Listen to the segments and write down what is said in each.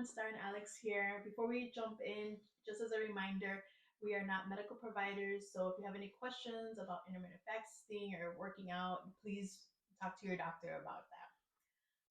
Star and Alex here. Before we jump in, just as a reminder, we are not medical providers, so if you have any questions about intermittent fasting or working out, please talk to your doctor about that.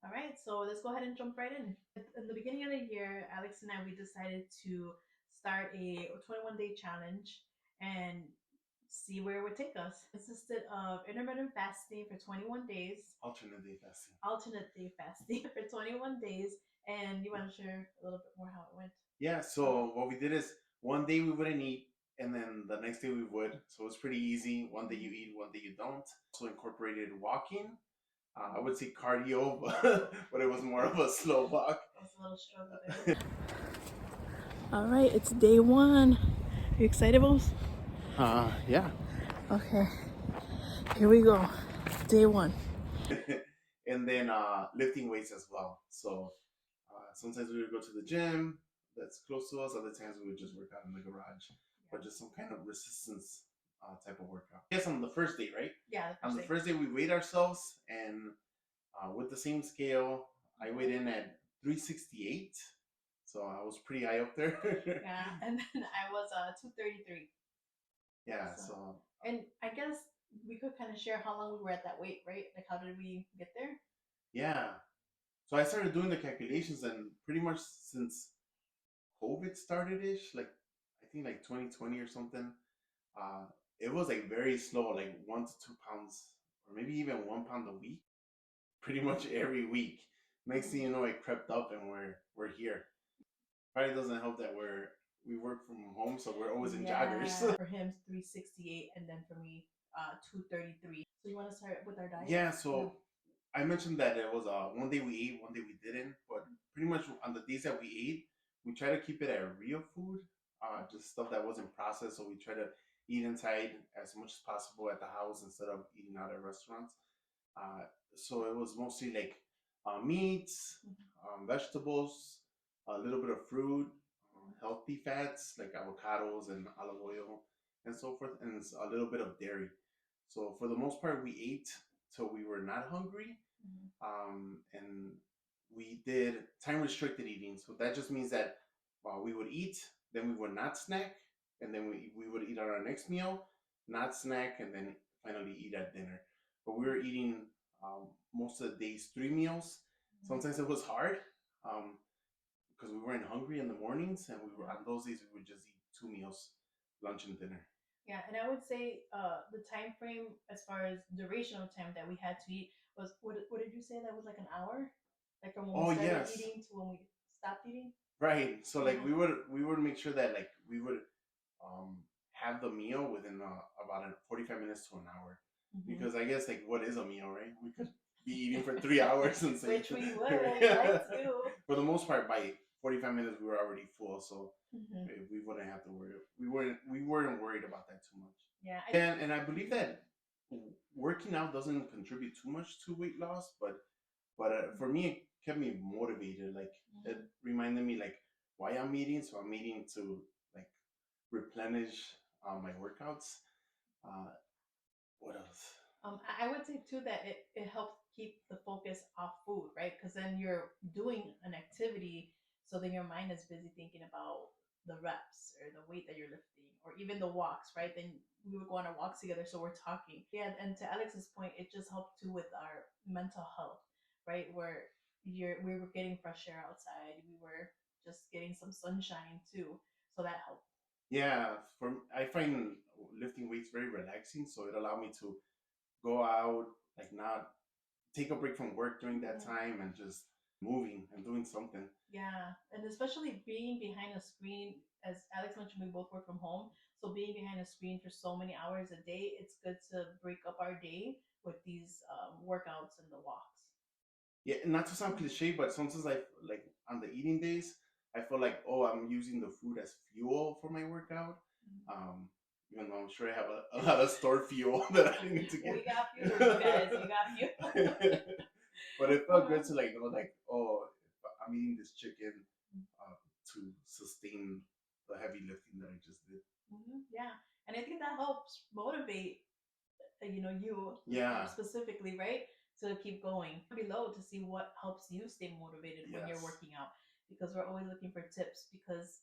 All right, so let's go ahead and jump right in. In the beginning of the year, Alex and I we decided to start a 21-day challenge and see where it would take us. It consisted of intermittent fasting for 21 days, alternate day fasting for 21 days. And you want to share a little bit more how it went? Yeah, so what we did is one day we wouldn't eat, and then the next day we would. So it's pretty easy. One day you eat, one day you don't. So incorporated walking. I would say cardio, but it was more of a slow walk. It was a little struggle there. All right, it's day one. Are you excited, Bones? Yeah. Okay, here we go. Day one. And then lifting weights as well. So sometimes we would go to the gym that's close to us. Other times we would just work out in the garage, but just some kind of resistance type of workout. Yes, on the first day, right? Yeah, On the first day we weighed ourselves, and with the same scale, I weighed in at 368. So I was pretty high up there. Yeah, and then I was 233. Yeah, so and I guess we could kind of share how long we were at that weight, right? Like, how did we get there? yeah. So I started doing the calculations, and pretty much since COVID started ish, like I think like 2020 or something, uh, it was like very slow, like 1 to 2 pounds, or maybe even 1 pound a week, pretty much every week. Next thing you know, it crept up, and we're here. Probably doesn't help that we work from home, so we're always in joggers. For him, 368, and then for me, 233. So you want to start with our diet? Yeah, so I mentioned that it was one day we ate, one day we didn't, but pretty much on the days that we ate, we try to keep it at real food, just stuff that wasn't processed. So we try to eat inside as much as possible at the house instead of eating out at restaurants. So it was mostly like meats, vegetables, a little bit of fruit, healthy fats like avocados and olive oil and so forth, and a little bit of dairy. So for the most part, we ate till we were not hungry, and we did time restricted eating. So that just means that we would eat, then we would not snack, and then we would eat on our next meal, not snack, and then finally eat at dinner. But we were eating most of the days 3 meals. Sometimes it was hard because we weren't hungry in the mornings, and we were on those days we would just eat 2 meals, lunch and dinner. Yeah, and I would say the time frame as far as duration of time that we had to eat was what did you say that was like an hour? Like from when we started eating to when we stopped eating? Right. So like we would make sure that like we would have the meal within about 45 minutes to an hour. Because I guess like what is a meal, right? We could be eating for 3 hours and say which we would like to. For the most part, by 45 minutes we were already full, so we wouldn't have to worry. We weren't worried about that too much. Yeah. And I believe that working out doesn't contribute too much to weight loss, but for me it kept me motivated. Like it reminded me like why I'm eating. So I'm eating to like replenish my workouts. Uh, what else? I would say too that it helps keep the focus off food, right? Because then you're doing an activity, so then your mind is busy thinking about the reps or the weight that you're lifting, or even the walks, right? Then we would go on our walks together, so we're talking. Yeah, and to Alex's point, it just helped too with our mental health, right? Where we were getting fresh air outside, we were just getting some sunshine too, so that helped. Yeah, I find lifting weights very relaxing, so it allowed me to go out, like not take a break from work during that time and just moving and doing something. Yeah, and especially being behind a screen, as Alex mentioned, we both work from home. So being behind a screen for so many hours a day, it's good to break up our day with these workouts and the walks. Yeah, not to sound cliche, but sometimes I like on the eating days, I feel like, oh, I'm using the food as fuel for my workout. Um, Even though I'm sure I have a lot of stored fuel that I need to get. We got fuel, you guys. We got fuel. But it felt good to like know, like, oh, I'm eating this chicken to sustain the heavy lifting that I just did. Yeah, and I think that helps motivate, you Yeah. specifically, right? To keep going below to see what helps you stay motivated when you're Yes. working out. because we're always looking for tips because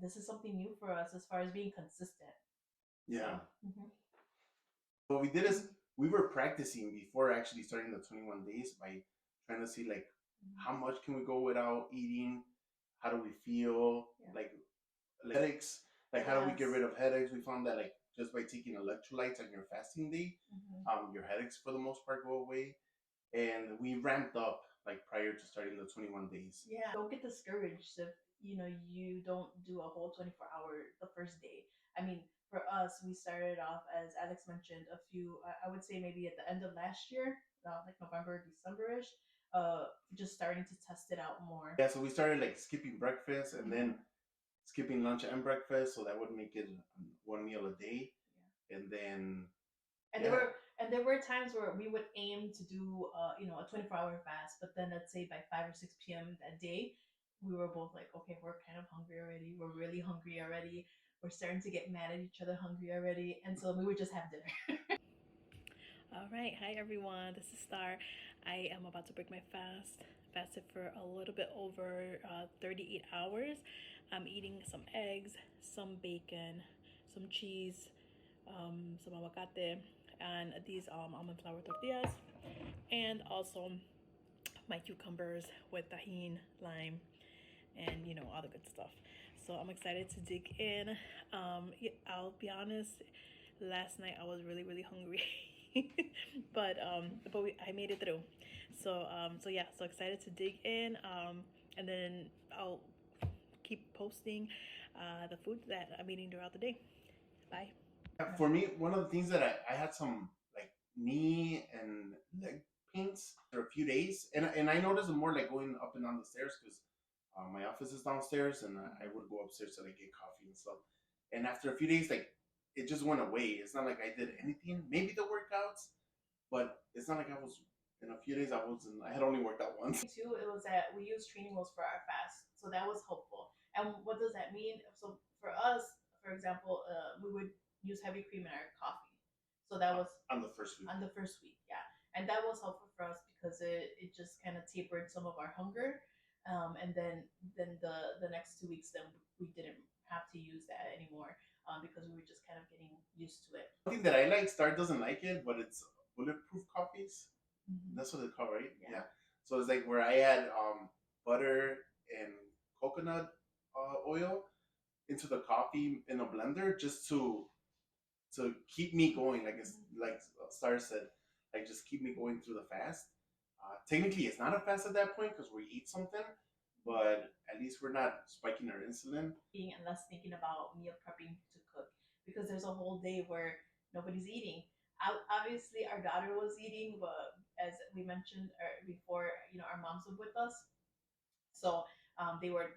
this is something new for us as far as being consistent. Yeah. So, mhm. What we did is we were practicing before actually starting the 21 days by trying to see like how much can we go without eating, how do we feel, Yeah. like headaches, like how do we get Yes. rid of headaches. We found that like just by taking electrolytes on your fasting day, your headaches for the most part go away. And we ramped up like prior to starting the 21 days. Yeah, don't get discouraged if you don't do a whole 24-hour the first day. I mean, for us, we started off, as Alex mentioned, a few. I would say maybe at the end of last year, like November, December-ish. Just starting to test it out more. Yeah, so we started like skipping breakfast and then skipping lunch and breakfast, so that would make it one meal a day. Yeah. And then there were times where we would aim to do a 24-hour fast, but then let's say by 5 or 6 p.m. that day, we were both like, okay, we're kind of hungry already. We're really hungry already. We're starting to get mad at each other hungry already, and so we would just have dinner. All right, hi everyone, this is Star. I am about to break my fast. Fasted for a little bit over 38 hours. I'm eating some eggs, some bacon, some cheese, some aguacate, and these almond flour tortillas, and also my cucumbers with tahini, lime, and all the good stuff. So I'm excited to dig in. I'll be honest, last night I was really hungry. but I made it through. So yeah, so excited to dig in. And then I'll keep posting the food that I'm eating throughout the day. Bye. For me, one of the things that I had some like knee and leg pains for a few days, and I noticed it more like going up and down the stairs because my office is downstairs, and I would go upstairs to like get coffee and stuff. And after a few days, like it just went away. It's not like I did anything. Maybe the workouts, but it's not like I was. In a few days, I had only worked out once. Too, it was that we used training wheels for our fast, so that was helpful. And what does that mean? So for us, for example, we would use heavy cream in our coffee. So that was on the first week. On the first week, yeah, and that was helpful for us because it just kind of tapered some of our hunger. And then the next 2 weeks, then we didn't have to use that anymore because we were just kind of getting used to it. Something that I like, Star doesn't like it, but it's bulletproof coffees. That's what it's called, right? Yeah. So it's like where I add butter and coconut oil into the coffee in a blender just to keep me going. Like it's like Star said, like just keep me going through the fast. Technically, it's not a fast at that point because we eat something, but at least we're not spiking our insulin. And less thinking about meal prepping to cook because there's a whole day where nobody's eating. Obviously, our daughter was eating, but as we mentioned before, our moms were with us, so they would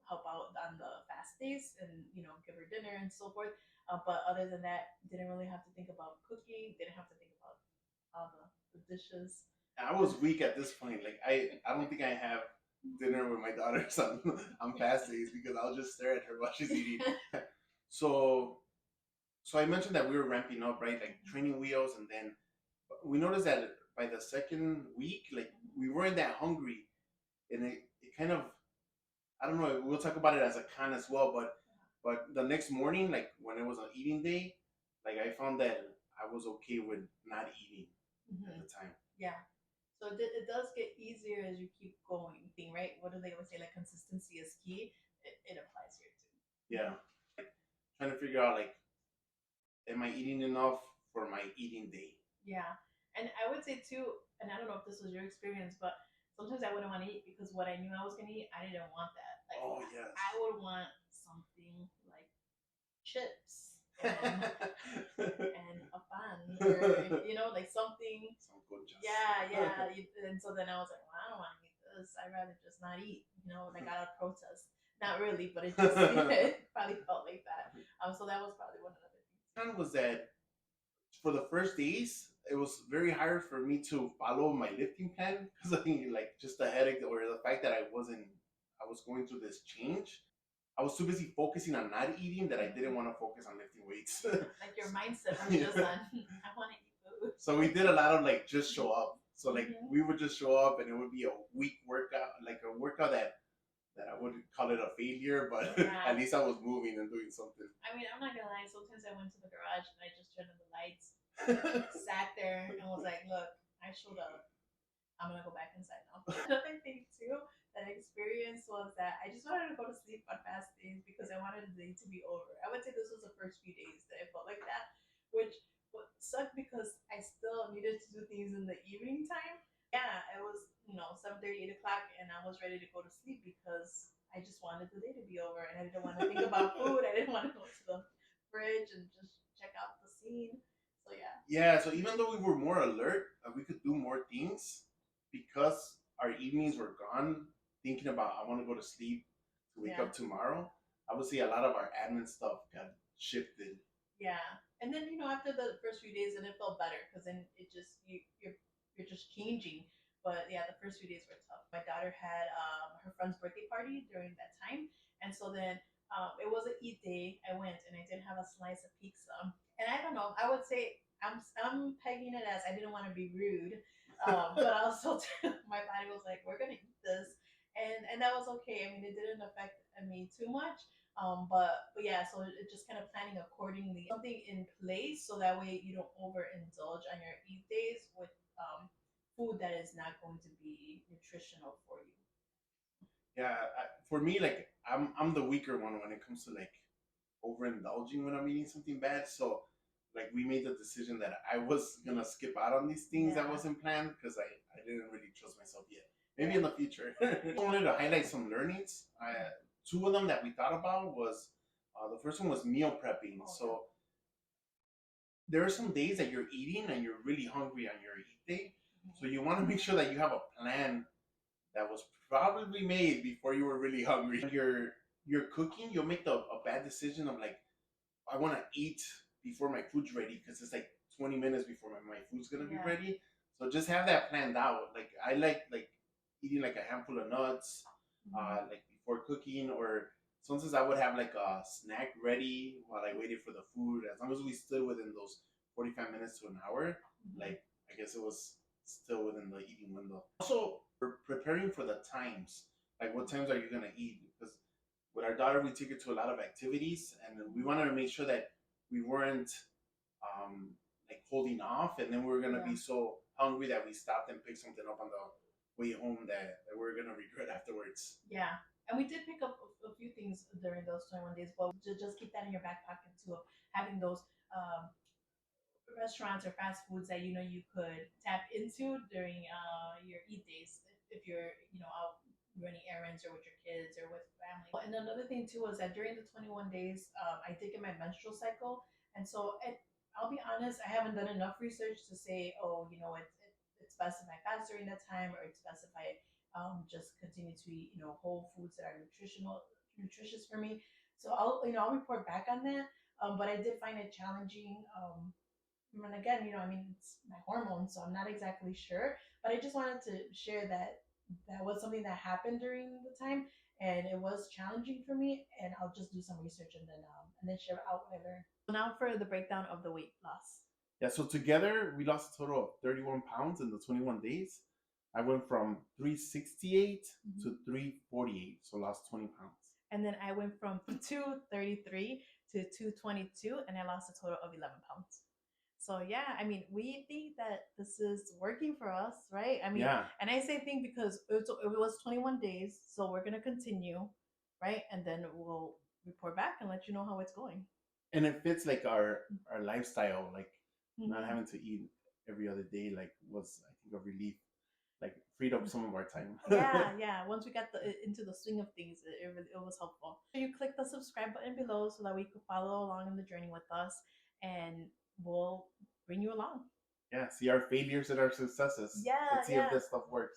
help out on the fast days and give her dinner and so forth. But other than that, didn't really have to think about cooking. Didn't have to think about all the dishes. I was weak at this point. Like I don't think I have dinner with my daughters on fast days because I'll just stare at her while she's eating. So I mentioned that we were ramping up, right? Like training wheels, and then we noticed that by the second week, like we weren't that hungry, and it kind of, I don't know. We'll talk about it as a con as well, but the next morning, like when it was an eating day, like I found that I was okay with not eating at the time. Yeah. So it does get easier as you keep going. Thing, right? What do they always say? Like consistency is key. It applies here too. Yeah. Like, trying to figure out like, am I eating enough for my eating day? Yeah. And I would say too, and I don't know if this was your experience, but sometimes I wouldn't want to eat because what I knew I was going to eat, I didn't want that. Like, oh, yes. I would want something like chips and, and a bun, or, like something. Some good just. Yeah. And so then I was like, well, I don't want to eat this. I'd rather just not eat, like out of protest. Not really, but it just it probably felt like that. So that was probably one of the things. Was that for the first days, it was very hard for me to follow my lifting plan because I think like just the headache or the fact that I was going through this change. I was too busy focusing on not eating that I didn't want to focus on lifting weights. Like your mindset was just on, I want to eat food. So we did a lot of like just show up. So like Mhm. we would just show up and it would be a weak workout, like a workout that I wouldn't call it a failure, but Yeah. at least I was moving and doing something. I mean, I'm not gonna lie. Sometimes I went to the garage and I just turned on the lights, sat there, and was like, "Look, I showed up. I'm gonna go back inside now." Another thing too that I experienced was that I just wanted to go to sleep on fast days because I wanted the day to be over. I would say this was the first few days that I felt like that, which sucked because I still needed to do things in the evening time. Yeah, it was 7:30, 8 o'clock, and I was ready to go to sleep because I just wanted the day to be over, and I didn't want to think about food. I didn't want to go to the fridge and just check out the scene. So yeah. Yeah, so even though we were more alert, we could do more things because our evenings were gone. Thinking about I want to go to sleep to wake Yeah. up tomorrow. I would say a lot of our admin stuff got shifted. Yeah, and then after the first few days, then it felt better because then it just you're just changing. But yeah, the first few days were tough. My daughter had her friend's birthday party during that time, and so then it was an eat day. I went and I did have a slice of pizza, and I don't know. I would say I'm pegging it as I didn't want to be rude, but also my body was like, we're gonna eat this, and that was okay. I mean, it didn't affect me too much. But yeah, so it just kind of planning accordingly, something in place so that way you don't overindulge on your eat days with food that is not going to be nutritional for you. Yeah, for me, like I'm the weaker one when it comes to like overindulging when I'm eating something bad. So like we made the decision that I was gonna skip out on these things that Yeah. wasn't planned because I didn't really trust myself yet. Maybe in the future. I wanted to highlight some learnings. Two of them that we thought about was the first one was meal prepping. Oh, So there are some days that you're eating and you're really hungry on your eat day. So you want to make sure that you have a plan that was probably made before you were really hungry. When you're cooking, you'll make a bad decision of like I want to eat before my food's ready because it's like 20 minutes before my food's gonna be Yeah. ready. So just have that planned out. Like I like eating like a handful of nuts, like before cooking, or sometimes I would have like a snack ready while I waited for the food. As long as we stood within those 45 minutes to an hour, like I guess it was still within the eating window. Also, we're preparing for the times. Like what times are you gonna eat? Because with our daughter, we took her to a lot of activities, and we wanted to make sure that we weren't like holding off, and then we were gonna be so hungry that we stopped and picked something up on the way home that we are gonna regret afterwards. Yeah. And we did pick up a few things during those 21 days, but just keep that in your back pocket too, of having those restaurants or fast foods that you could tap into during your eat days if you're out running errands or with your kids or with family. And another thing too was that during the 21 days, I did get my menstrual cycle, and so I'll be honest, I haven't done enough research to say, oh, it's best if I fast during that time, or it's best if I just continue to eat whole foods that are nutritious for me. So I'll report back on that. But I did find it challenging. And again, I mean, it's my hormones, so I'm not exactly sure. But I just wanted to share that that was something that happened during the time, and it was challenging for me. And I'll just do some research and then share out what I learned. So now for the breakdown of the weight loss. Yeah, so together we lost a total of 31 pounds in the 21 days. I went from 368 to 348, so lost 20 pounds. And then I went from 233 to 222, and I lost a total of 11 pounds. So yeah, I mean, we think that this is working for us, right? I mean, Yeah. and I say think because it was 21 days, so we're gonna continue, right? And then we'll report back and let you know how it's going. And it fits like our lifestyle, like not having to eat every other day, like was I think a relief, like freed up some of our time. Yeah. Once we got into the swing of things, it was helpful. You click the subscribe button below so that we could follow along in the journey with us, and we'll bring you along. Yeah, see our failures and our successes. Yeah, Let's see if this stuff works.